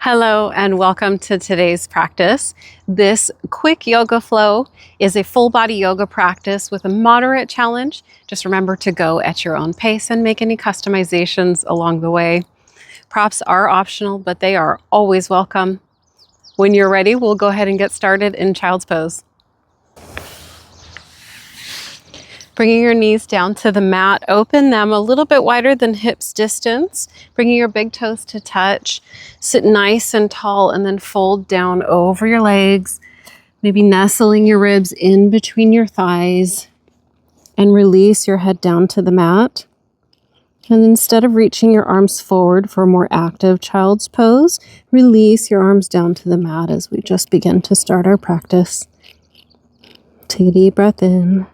Hello and welcome to today's practice. This quick yoga flow is a full body yoga practice with a moderate challenge. Just remember to go at your own pace and make any customizations along the way. Props are optional, but they are always welcome. When you're ready, we'll go ahead and get started in child's pose. Bringing your knees down to the mat, open them a little bit wider than hips distance, bringing your big toes to touch. Sit nice and tall and then fold down over your legs, maybe nestling your ribs in between your thighs, and release your head down to the mat. And instead of reaching your arms forward for a more active child's pose, release your arms down to the mat as we just begin to start our practice. Take a deep breath in.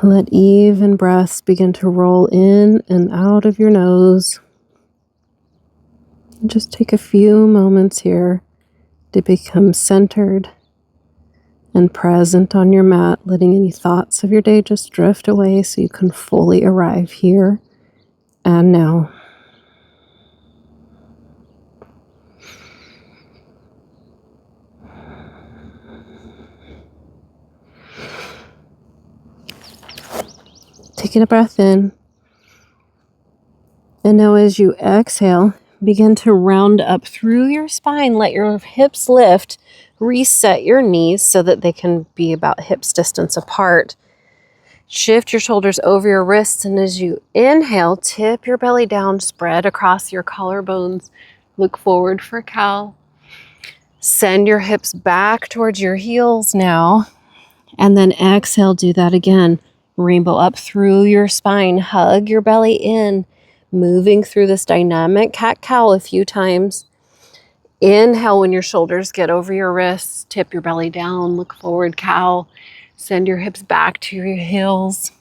Let even breaths begin to roll in and out of your nose. Just take a few moments here to become centered and present on your mat, letting any thoughts of your day just drift away so you can fully arrive here and now. Taking a breath in. And now as you exhale, begin to round up through your spine. Let your hips lift. Reset your knees so that they can be about hips distance apart. Shift your shoulders over your wrists. And as you inhale, tip your belly down, spread across your collarbones. Look forward for cow. Send your hips back towards your heels now. And then exhale, do that again. Rainbow up through your spine. Hug your belly in. Moving through this dynamic cat-cow a few times. Inhale when your shoulders get over your wrists. Tip your belly down. Look forward, cow. Send your hips back to your heels.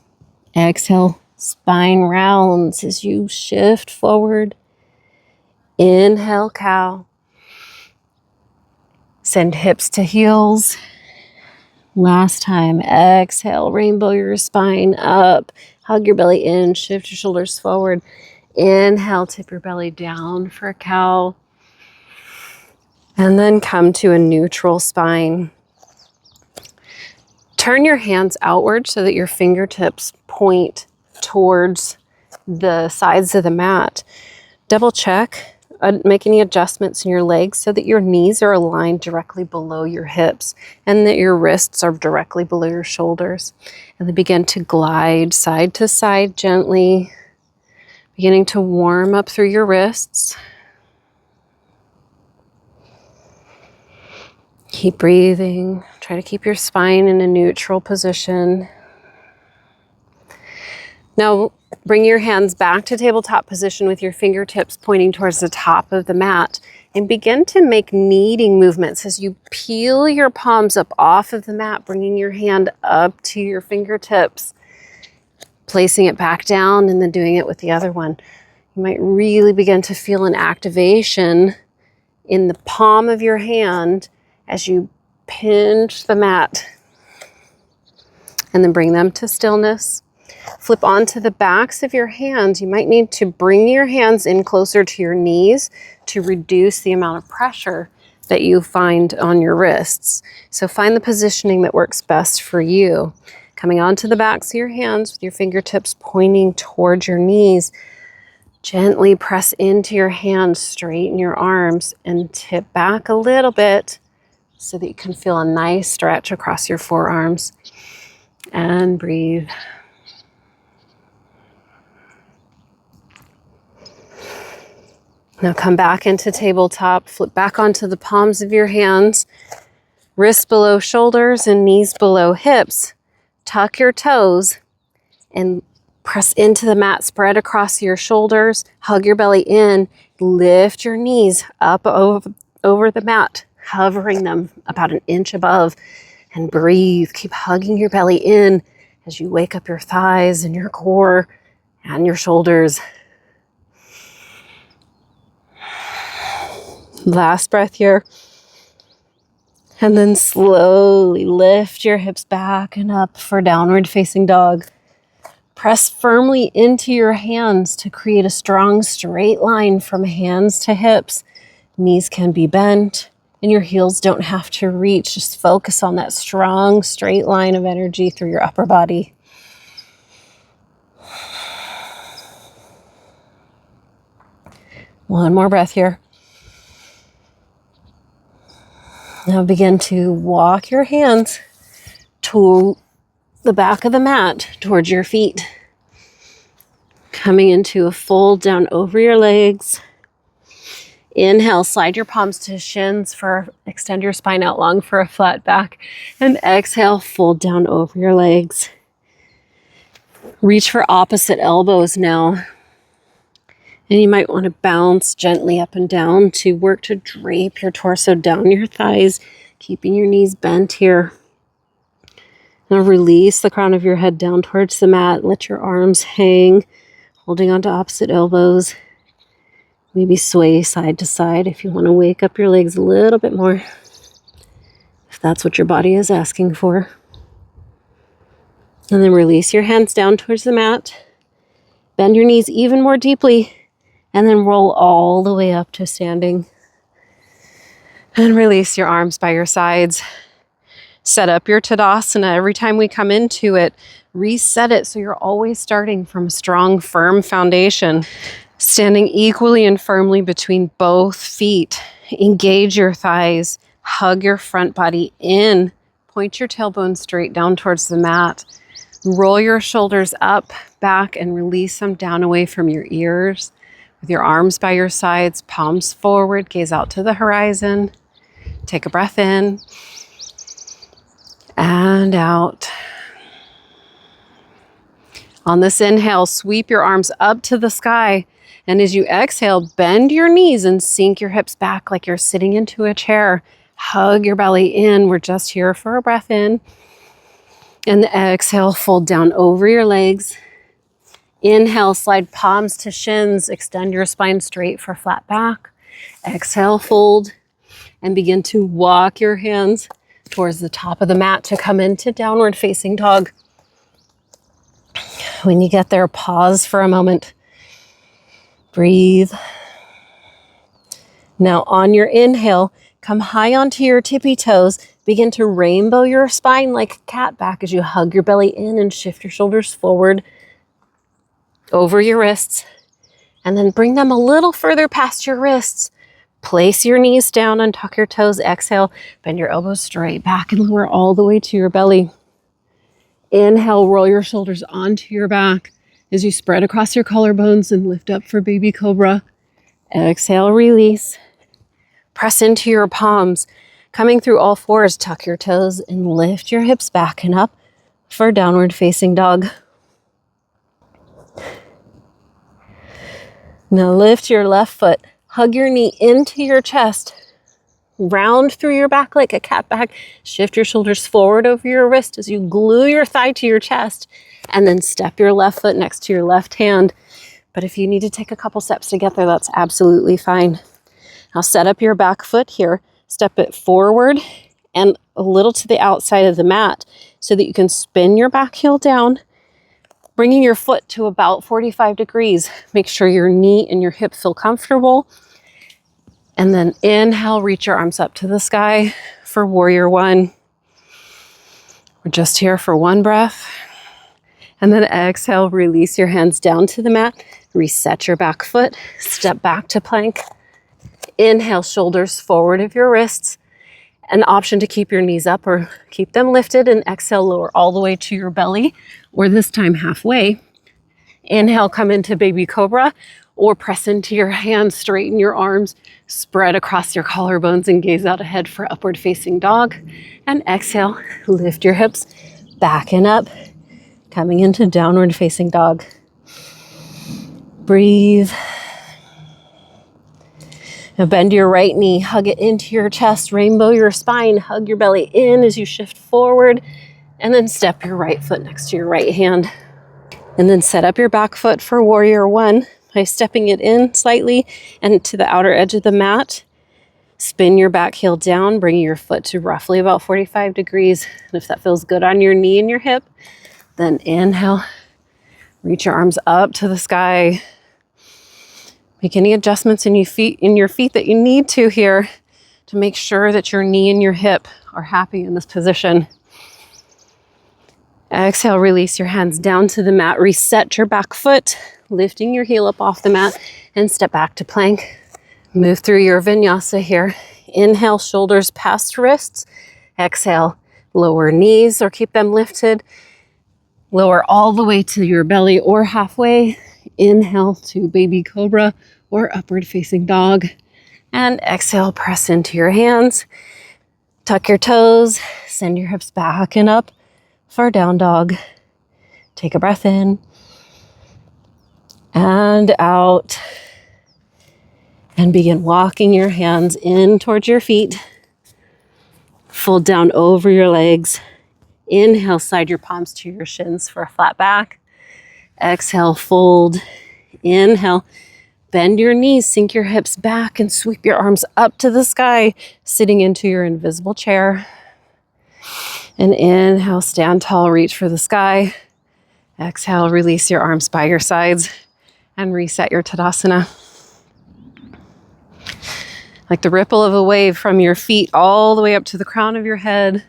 Exhale, spine rounds as you shift forward. Inhale, cow. Send hips to heels. Last time, exhale, rainbow your spine up. Hug your belly in, shift your shoulders forward. Inhale, tip your belly down for a cow. And then come to a neutral spine. Turn your hands outward so that your fingertips point towards the sides of the mat. Double check. Make any adjustments in your legs so that your knees are aligned directly below your hips and that your wrists are directly below your shoulders. And then begin to glide side to side gently, beginning to warm up through your wrists. Keep breathing. Try to keep your spine in a neutral position. Now, bring your hands back to tabletop position with your fingertips pointing towards the top of the mat and begin to make kneading movements as you peel your palms up off of the mat, bringing your hand up to your fingertips, placing it back down and then doing it with the other one. You might really begin to feel an activation in the palm of your hand as you pinch the mat and then bring them to stillness. Flip onto the backs of your hands. You might need to bring your hands in closer to your knees to reduce the amount of pressure that you find on your wrists. So find the positioning that works best for you. Coming onto the backs of your hands with your fingertips pointing towards your knees. Gently press into your hands, straighten your arms, and tip back a little bit so that you can feel a nice stretch across your forearms. And breathe. Now come back into tabletop, flip back onto the palms of your hands, wrists below shoulders and knees below hips. Tuck your toes and press into the mat, spread across your shoulders, hug your belly in, lift your knees up over the mat, hovering them about an inch above, and breathe. Keep hugging your belly in as you wake up your thighs and your core and your shoulders. Last breath here. And then slowly lift your hips back and up for downward facing dog. Press firmly into your hands to create a strong straight line from hands to hips. Knees can be bent and your heels don't have to reach. Just focus on that strong straight line of energy through your upper body. One more breath here. Now begin to walk your hands to the back of the mat towards your feet. Coming into a fold down over your legs. Inhale, slide your palms to shins extend your spine out long for a flat back. And exhale, fold down over your legs. Reach for opposite elbows now. And you might want to bounce gently up and down to work to drape your torso down your thighs, keeping your knees bent here. Now release the crown of your head down towards the mat. Let your arms hang, holding onto opposite elbows. Maybe sway side to side if you want to wake up your legs a little bit more, if that's what your body is asking for. And then release your hands down towards the mat. Bend your knees even more deeply. And then roll all the way up to standing. And release your arms by your sides. Set up your Tadasana. Every time we come into it, reset it so you're always starting from a strong, firm foundation. Standing equally and firmly between both feet. Engage your thighs. Hug your front body in. Point your tailbone straight down towards the mat. Roll your shoulders up, back, and release them down away from your ears. With your arms by your sides, palms forward, gaze out to the horizon. Take a breath in and out. On this inhale, sweep your arms up to the sky. And as you exhale, bend your knees and sink your hips back like you're sitting into a chair. Hug your belly in. We're just here for a breath in. And the exhale, fold down over your legs. Inhale, slide palms to shins. Extend your spine straight for flat back. Exhale, fold. And begin to walk your hands towards the top of the mat to come into downward facing dog. When you get there, pause for a moment. Breathe. Now on your inhale, come high onto your tippy toes. Begin to rainbow your spine like a cat back as you hug your belly in and shift your shoulders forward over your wrists. And then bring them a little further past your wrists. Place your knees down and tuck your toes. Exhale, bend your elbows straight back and lower all the way to your belly. Inhale, roll your shoulders onto your back as you spread across your collarbones and lift up for baby cobra. Exhale, release. Press into your palms. Coming through all fours, tuck your toes and lift your hips back and up for downward facing dog. Now lift your left foot. Hug your knee into your chest. Round through your back like a cat back. Shift your shoulders forward over your wrist as you glue your thigh to your chest. And then step your left foot next to your left hand. But if you need to take a couple steps to get there, that's absolutely fine. Now set up your back foot here. Step it forward and a little to the outside of the mat so that you can spin your back heel down, bringing your foot to about 45 degrees. Make sure your knee and your hip feel comfortable. And then inhale, reach your arms up to the sky for warrior one. We're just here for one breath. And then exhale, release your hands down to the mat. Reset your back foot, step back to plank. Inhale, shoulders forward of your wrists. An option to keep your knees up or keep them lifted, and exhale, lower all the way to your belly, or this time halfway. Inhale, come into baby cobra, or press into your hands, straighten your arms, spread across your collarbones and gaze out ahead for upward facing dog. And exhale, lift your hips back and up, coming into downward facing dog. Breathe. Now bend your right knee, hug it into your chest, rainbow your spine, hug your belly in as you shift forward, and then step your right foot next to your right hand. And then set up your back foot for warrior one by stepping it in slightly and to the outer edge of the mat. Spin your back heel down, bringing your foot to roughly about 45 degrees. And if that feels good on your knee and your hip, then inhale, Reach your arms up to the sky. Make any adjustments in your feet that you need to here to make sure that your knee and your hip are happy in this position. Exhale, release your hands down to the mat. Reset your back foot, lifting your heel up off the mat and step back to plank. Move through your vinyasa here. Inhale, shoulders past wrists. Exhale, lower knees or keep them lifted. Lower all the way to your belly or halfway. Inhale to baby cobra or upward facing dog. And exhale, press into your hands. Tuck your toes, send your hips back and up for down dog. Take a breath in and out. And begin walking your hands in towards your feet. Fold down over your legs. Inhale, slide your palms to your shins for a flat back. Exhale, fold. Inhale, bend your knees, sink your hips back and sweep your arms up to the sky, sitting into your invisible chair. And inhale, stand tall, reach for the sky. Exhale, release your arms by your sides and reset your Tadasana. Like the ripple of a wave from your feet all the way up to the crown of your head,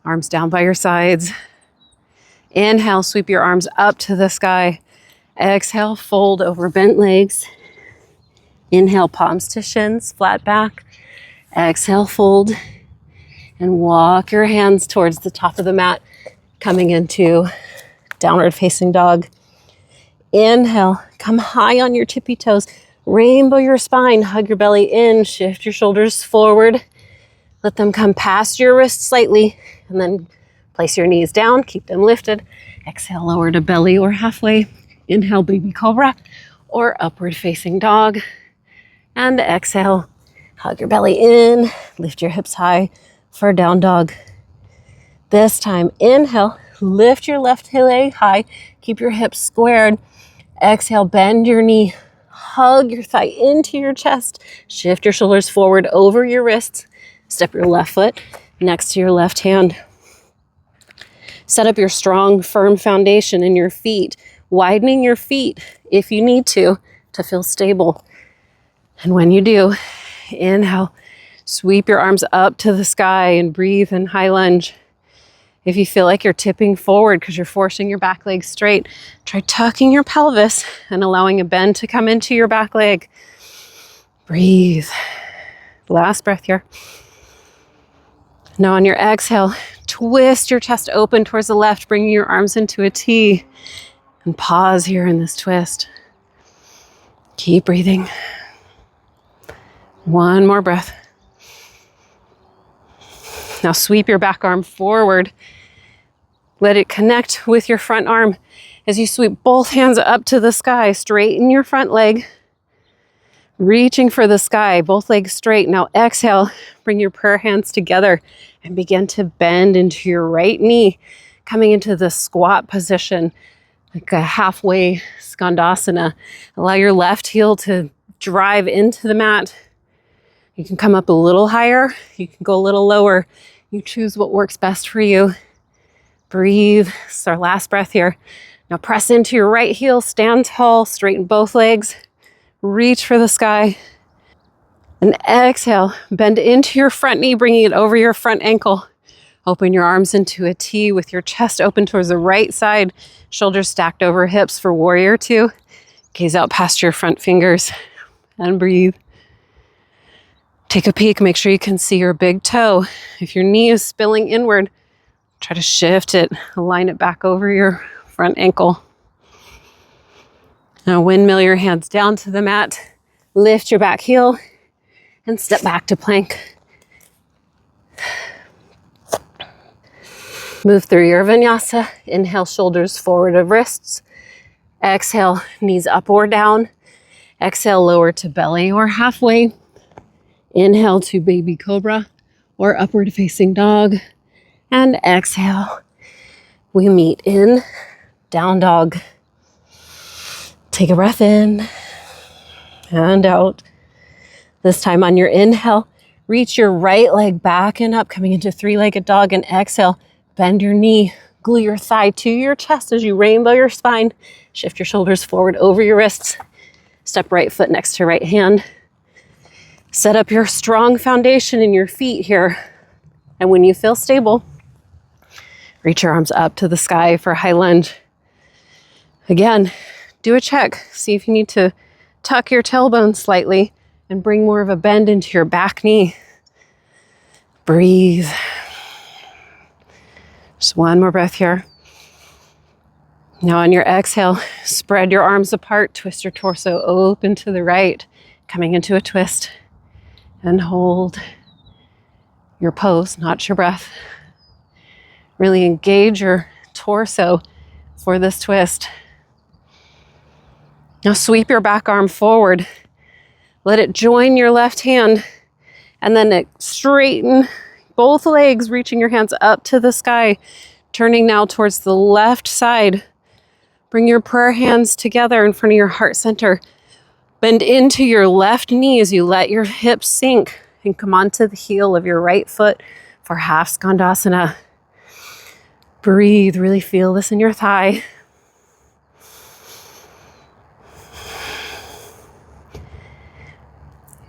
arms down by your sides. Inhale, sweep your arms up to the sky. Exhale, fold over bent legs. Inhale, palms to shins, flat back. Exhale, fold. And walk your hands towards the top of the mat, coming into downward facing dog. Inhale, come high on your tippy toes. Rainbow your spine, hug your belly in, shift your shoulders forward. Let them come past your wrists slightly, and then place your knees down, keep them lifted. Exhale, lower to belly or halfway. Inhale, baby cobra or upward facing dog. And exhale, hug your belly in, lift your hips high for down dog. This time, inhale, lift your left leg high, keep your hips squared. Exhale, bend your knee, hug your thigh into your chest, shift your shoulders forward over your wrists, step your left foot next to your left hand. Set up your strong, firm foundation in your feet, widening your feet if you need to feel stable. And when you do, inhale, sweep your arms up to the sky and breathe in high lunge. If you feel like you're tipping forward because you're forcing your back leg straight, try tucking your pelvis and allowing a bend to come into your back leg. Breathe. Last breath here. Now on your exhale, twist your chest open towards the left, bringing your arms into a T. And pause here in this twist. Keep breathing. One more breath. Now sweep your back arm forward. Let it connect with your front arm. As you sweep both hands up to the sky, straighten your front leg. Reaching for the sky, both legs straight. Now exhale, bring your prayer hands together and begin to bend into your right knee, coming into the squat position, like a halfway skandasana. Allow your left heel to drive into the mat. You can come up a little higher, you can go a little lower. You choose what works best for you. Breathe. This is our last breath here. Now press into your right heel, stand tall, straighten both legs, reach for the sky. And exhale, bend into your front knee, bringing it over your front ankle. Open your arms into a T with your chest open towards the right side, shoulders stacked over hips for warrior two. Gaze out past your front fingers and breathe. Take a peek, make sure you can see your big toe. If your knee is spilling inward, try to shift it, align it back over your front ankle. Now windmill your hands down to the mat, lift your back heel, and step back to plank. Move through your vinyasa. Inhale, shoulders forward of wrists. Exhale, knees up or down. Exhale, lower to belly or halfway. Inhale to baby cobra or upward facing dog. And exhale, we meet in down dog. Take a breath in and out. This time on your inhale, reach your right leg back and up, coming into three-legged dog. And exhale, bend your knee, glue your thigh to your chest as you rainbow your spine. Shift your shoulders forward over your wrists. Step right foot next to right hand. Set up your strong foundation in your feet here. And when you feel stable, reach your arms up to the sky for a high lunge. Again, do a check. See if you need to tuck your tailbone slightly and bring more of a bend into your back knee. Breathe. Just one more breath here. Now on your exhale, spread your arms apart, twist your torso open to the right, coming into a twist, and hold your pose, not your breath. Really engage your torso for this twist. Now sweep your back arm forward. Let it join your left hand, and then straighten both legs, reaching your hands up to the sky, turning now towards the left side. Bring your prayer hands together in front of your heart center. Bend into your left knee as you let your hips sink and come onto the heel of your right foot for half skandasana. Breathe, really feel this in your thigh.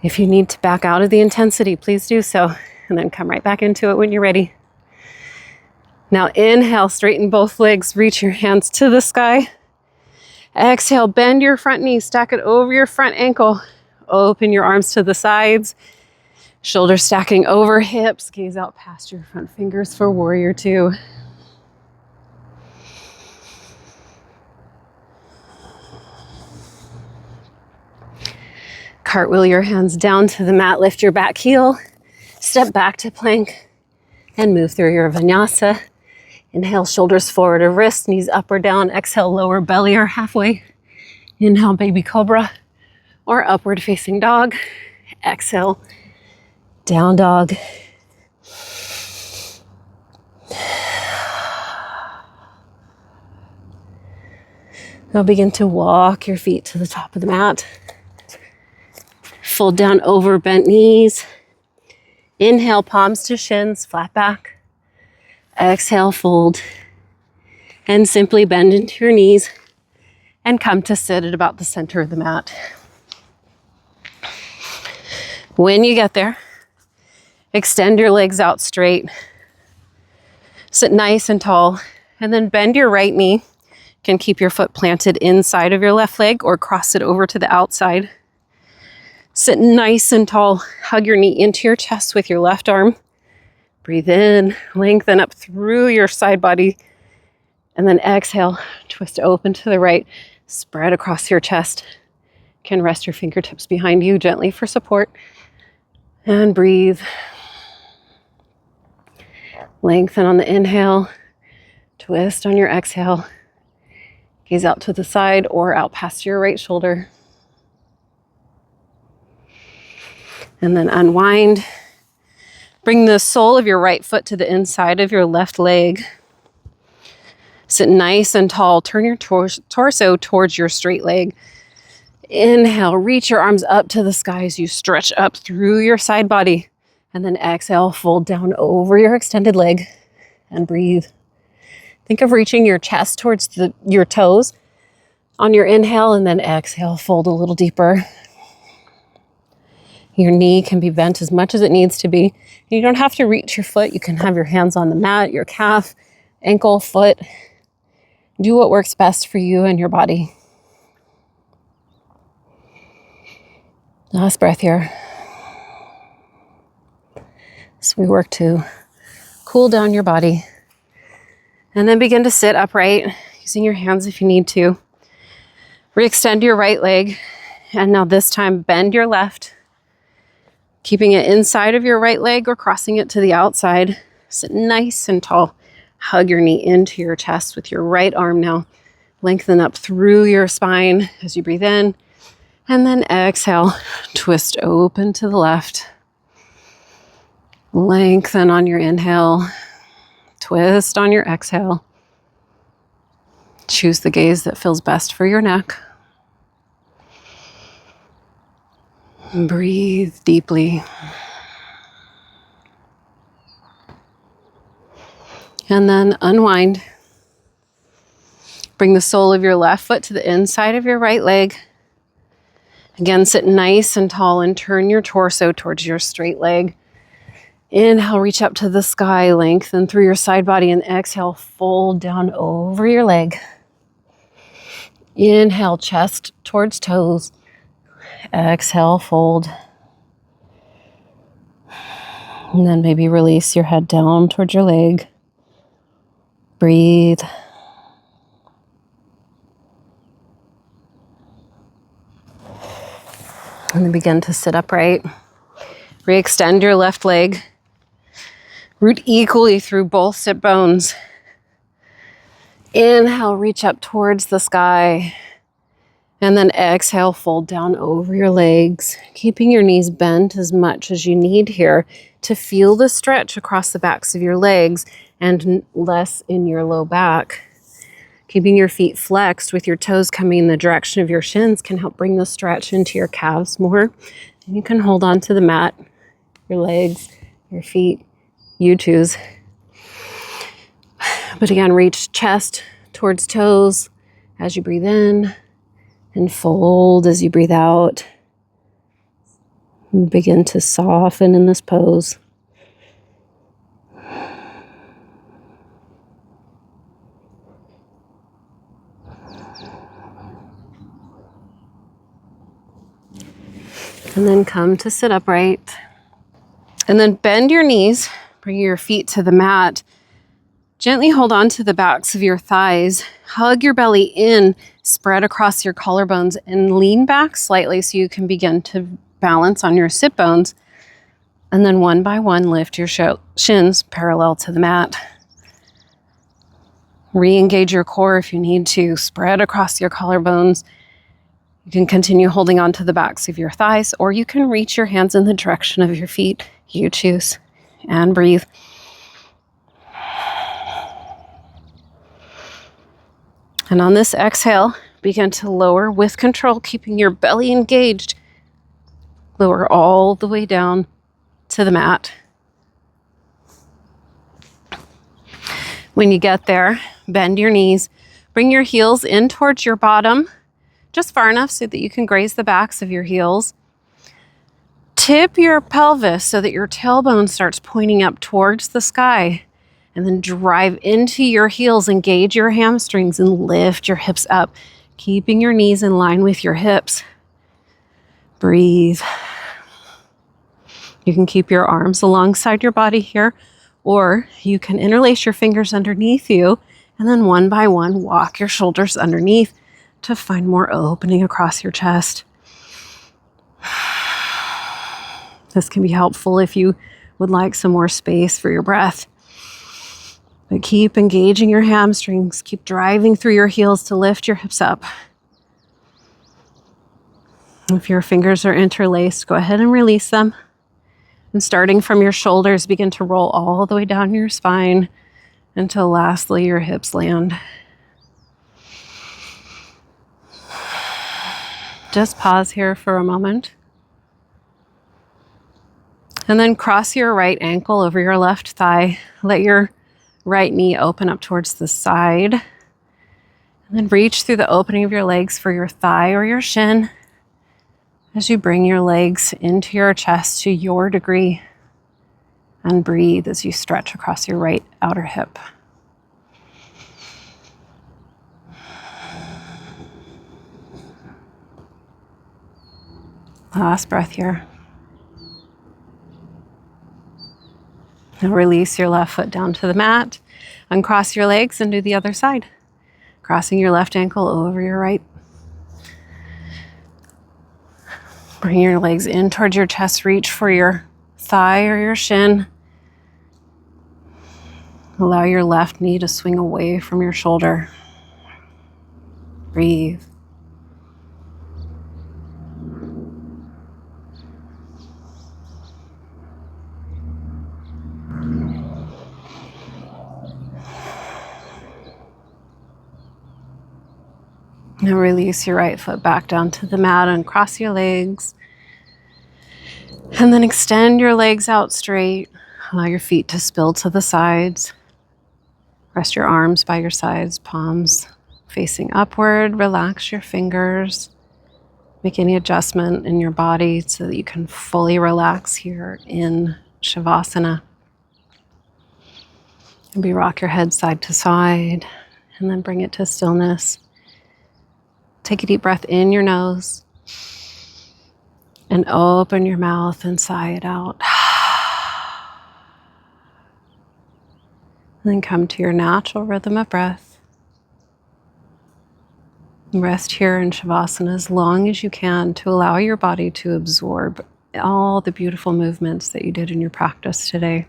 If you need to back out of the intensity, please do so, and then come right back into it when you're ready. Now inhale, straighten both legs, reach your hands to the sky. Exhale, bend your front knee, stack it over your front ankle. Open your arms to the sides. Shoulders stacking over hips, gaze out past your front fingers for warrior two. Cartwheel your hands down to the mat, lift your back heel, step back to plank, and move through your vinyasa. Inhale, shoulders forward or wrist, knees up or down. Exhale, lower belly or halfway. Inhale, baby cobra or upward facing dog. Exhale, down dog. Now begin to walk your feet to the top of the mat. Fold down over bent knees. Inhale, palms to shins, flat back. Exhale, fold, and simply bend into your knees and come to sit at about the center of the mat. When you get there, extend your legs out straight. Sit nice and tall, and then bend your right knee. You can keep your foot planted inside of your left leg or cross it over to the outside. Sit nice and tall. Hug your knee into your chest with your left arm. Breathe in, lengthen up through your side body, and then exhale, twist open to the right, spread across your chest. You can rest your fingertips behind you gently for support, and breathe. Lengthen on the inhale, twist on your exhale, gaze out to the side or out past your right shoulder, and then unwind. Bring the sole of your right foot to the inside of your left leg. Sit nice and tall. Turn your torso towards your straight leg. Inhale, reach your arms up to the sky as you stretch up through your side body. And then exhale, fold down over your extended leg and breathe. Think of reaching your chest towards your toes on your inhale, and then exhale, fold a little deeper. Your knee can be bent as much as it needs to be. You don't have to reach your foot. You can have your hands on the mat, your calf, ankle, foot. Do what works best for you and your body. Last breath here. So we work to cool down your body. And then begin to sit upright, using your hands if you need to. Re-extend your right leg. And now this time, bend your left, keeping it inside of your right leg or crossing it to the outside. Sit nice and tall. Hug your knee into your chest with your right arm now. Lengthen up through your spine as you breathe in. And then exhale, twist open to the left. Lengthen on your inhale. Twist on your exhale. Choose the gaze that feels best for your neck. Breathe deeply. And then unwind. Bring the sole of your left foot to the inside of your right leg. Again, sit nice and tall and turn your torso towards your straight leg. Inhale, reach up to the sky, lengthen through your side body, and exhale, fold down over your leg. Inhale, chest towards toes. Exhale, fold. And then maybe release your head down towards your leg. Breathe. And then begin to sit upright. Re-extend your left leg. Root equally through both sit bones. Inhale, reach up towards the sky. And then exhale, fold down over your legs, keeping your knees bent as much as you need here to feel the stretch across the backs of your legs and less in your low back. Keeping your feet flexed with your toes coming in the direction of your shins can help bring the stretch into your calves more. And you can hold on to the mat, your legs, your feet, you choose. But again, reach chest towards toes as you breathe in and fold as you breathe out. And begin to soften in this pose. And then come to sit upright. And then bend your knees, bring your feet to the mat. Gently hold on to the backs of your thighs. Hug your belly in, spread across your collarbones, and lean back slightly so you can begin to balance on your sit bones. And then one by one, lift your shins parallel to the mat. Re-engage your core if you need to. Spread across your collarbones. You can continue holding on to the backs of your thighs, or you can reach your hands in the direction of your feet. You choose. And breathe. And on this exhale, begin to lower with control, keeping your belly engaged. Lower all the way down to the mat. When you get there, bend your knees. Bring your heels in towards your bottom, just far enough so that you can graze the backs of your heels. Tip your pelvis so that your tailbone starts pointing up towards the sky. And then drive into your heels, engage your hamstrings, and lift your hips up, keeping your knees in line with your hips. Breathe. You can keep your arms alongside your body here, or you can interlace your fingers underneath you, and then one by one, walk your shoulders underneath to find more opening across your chest. This can be helpful if you would like some more space for your breath. But keep engaging your hamstrings. Keep driving through your heels to lift your hips up. If your fingers are interlaced, go ahead and release them. And starting from your shoulders, begin to roll all the way down your spine until lastly your hips land. Just pause here for a moment. And then cross your right ankle over your left thigh. Let your right knee open up towards the side. And then reach through the opening of your legs for your thigh or your shin as you bring your legs into your chest to your degree. And breathe as you stretch across your right outer hip. Last breath here. And release your left foot down to the mat. Uncross your legs and do the other side. Crossing your left ankle over your right. Bring your legs in towards your chest. Reach for your thigh or your shin. Allow your left knee to swing away from your shoulder. Breathe. Now release your right foot back down to the mat and cross your legs. And then extend your legs out straight. Allow your feet to spill to the sides. Rest your arms by your sides, palms facing upward. Relax your fingers. Make any adjustment in your body so that you can fully relax here in Shavasana. Maybe rock your head side to side and then bring it to stillness. Take a deep breath in your nose and open your mouth and sigh it out. And then come to your natural rhythm of breath. Rest here in Shavasana as long as you can to allow your body to absorb all the beautiful movements that you did in your practice today.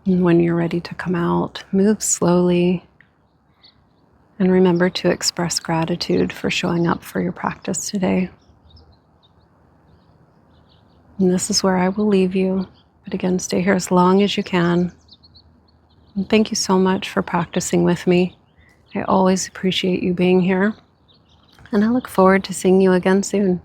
And when you're ready to come out, move slowly and remember to express gratitude for showing up for your practice today. And this is where I will leave you. But again, stay here as long as you can. And thank you so much for practicing with me. I always appreciate you being here. And I look forward to seeing you again soon.